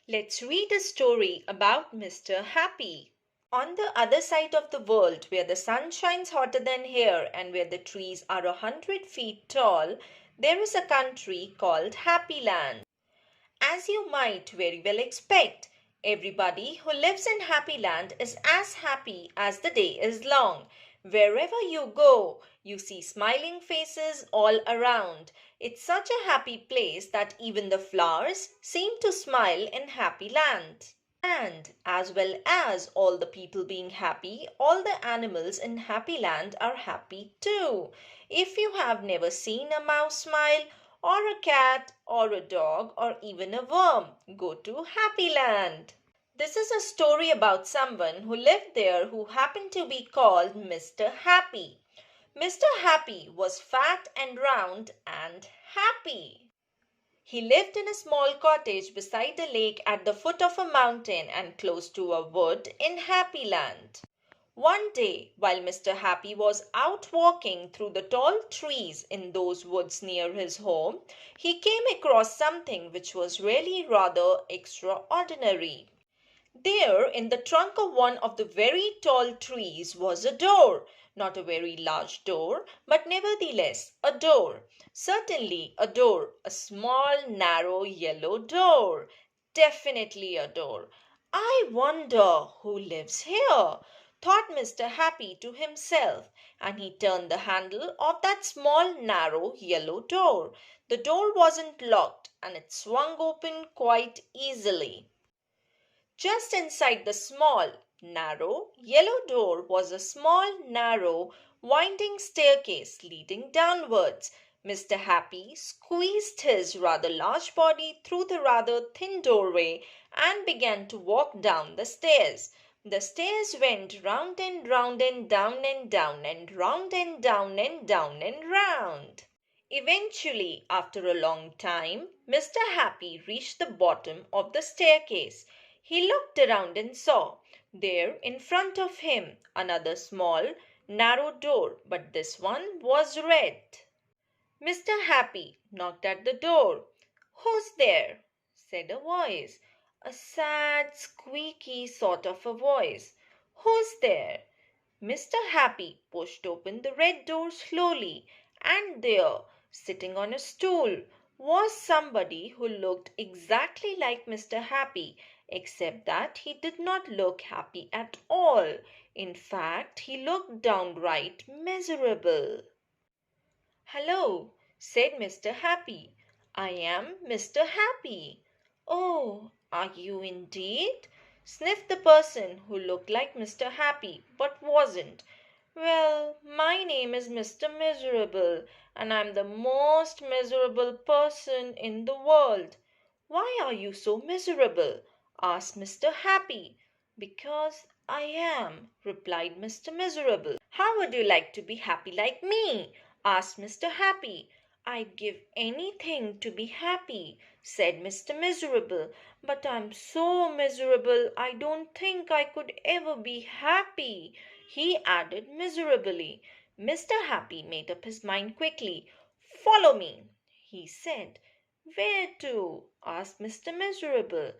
Let's read a story about Mr. Happy. On the other side of the world, where the sun shines hotter than here and where the trees are 100 feet tall, there is a country called Happy Land. As you might very well expect, everybody who lives in Happy Land is as happy as the day is long. Wherever you go, you see smiling faces all around. It's such a happy place that even the flowers seem to smile in Happy Land. And as well as all the people being happy, all the animals in Happy Land are happy too. If you have never seen a mouse smile, or a cat, or a dog, or even a worm, go to Happy Land. This is a story about someone who lived there who happened to be called Mr. Happy. Mr. Happy was fat and round and happy. He lived in a small cottage beside a lake at the foot of a mountain and close to a wood in Happy Land. One day, while Mr. Happy was out walking through the tall trees in those woods near his home, he came across something which was really rather extraordinary. There, in the trunk of one of the very tall trees, was a door. Not a very large door, but nevertheless a door. Certainly a door, a small, narrow, yellow door. Definitely a door. I wonder who lives here, thought Mr. Happy to himself, and he turned the handle of that small, narrow, yellow door. The door wasn't locked, and it swung open quite easily. Just inside the small, narrow, yellow door was a small, narrow, winding staircase leading downwards. Mr. Happy squeezed his rather large body through the rather thin doorway and began to walk down the stairs. The stairs went round and round and down and down and round and down and down and round. Eventually, after a long time, Mr. Happy reached the bottom of the staircase. He looked around and saw, there in front of him, another small, narrow door, but this one was red. Mr. Happy knocked at the door. "Who's there?" said a voice, a sad, squeaky sort of a voice. "Who's there?" Mr. Happy pushed open the red door slowly, and there, sitting on a stool, was somebody who looked exactly like Mr. Happy, except that he did not look happy at all. In fact, he looked downright miserable. "Hello," said Mr. Happy. "I am Mr. Happy." "Oh, are you indeed?" sniffed the person who looked like Mr. Happy but wasn't. "Well, my name is Mr. Miserable, and I'm the most miserable person in the world." "Why are you so miserable?" asked Mr. Happy. "Because I am," replied Mr. Miserable. "How would you like to be happy like me?" asked Mr. Happy. "I'd give anything to be happy," said Mr. Miserable. "But I'm so miserable I don't think I could ever be happy," he added miserably. Mr. Happy made up his mind quickly. "Follow me," he said. "Where to?" asked Mr. Miserable.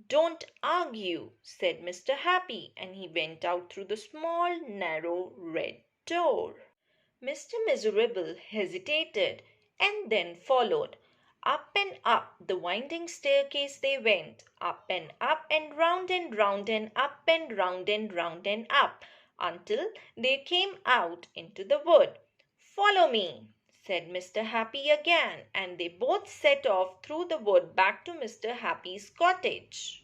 "Don't argue," said Mr. Happy, and he went out through the small, narrow, red door. Mr. Miserable hesitated and then followed. Up and up the winding staircase they went, up and round and round and up and round and round and up, until they came out into the wood. "Follow me," said Mr. Happy again, and they both set off through the wood back to Mr. Happy's cottage.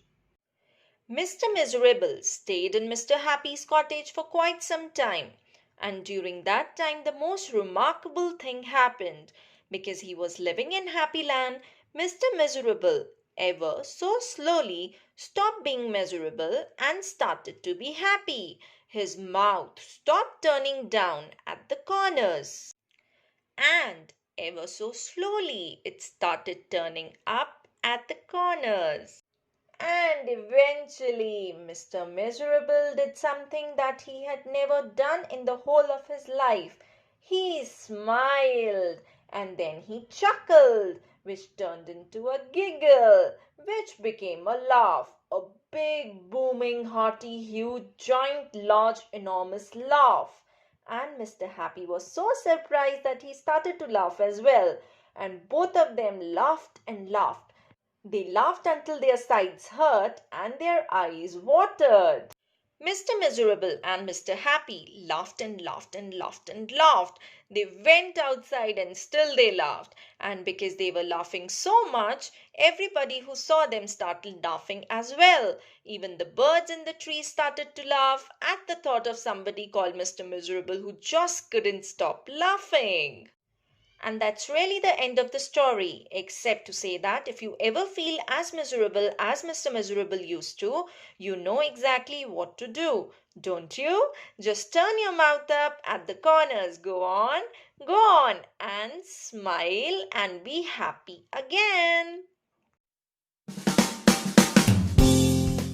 Mr. Miserable stayed in Mr. Happy's cottage for quite some time, and during that time the most remarkable thing happened. Because he was living in Happy Land, Mr. Miserable, ever so slowly, stopped being miserable and started to be happy. His mouth stopped turning down at the corners, and ever so slowly it started turning up at the corners. And eventually, Mr. Miserable did something that he had never done in the whole of his life. He smiled, and then he chuckled, which turned into a giggle. which became a laugh. A big, booming, hearty, huge, giant, large, enormous laugh. And Mr. Happy was so surprised that he started to laugh as well. And both of them laughed and laughed. They laughed until their sides hurt and their eyes watered. Mr. Miserable and Mr. Happy laughed and laughed and laughed and laughed. They went outside and still they laughed. And because they were laughing so much, everybody who saw them started laughing as well. Even the birds in the trees started to laugh at the thought of somebody called Mr. Miserable who just couldn't stop laughing. And that's really the end of the story, except to say that if you ever feel as miserable as Mr. Miserable used to, you know exactly what to do, don't you? Just turn your mouth up at the corners. Go on, and smile and be happy again.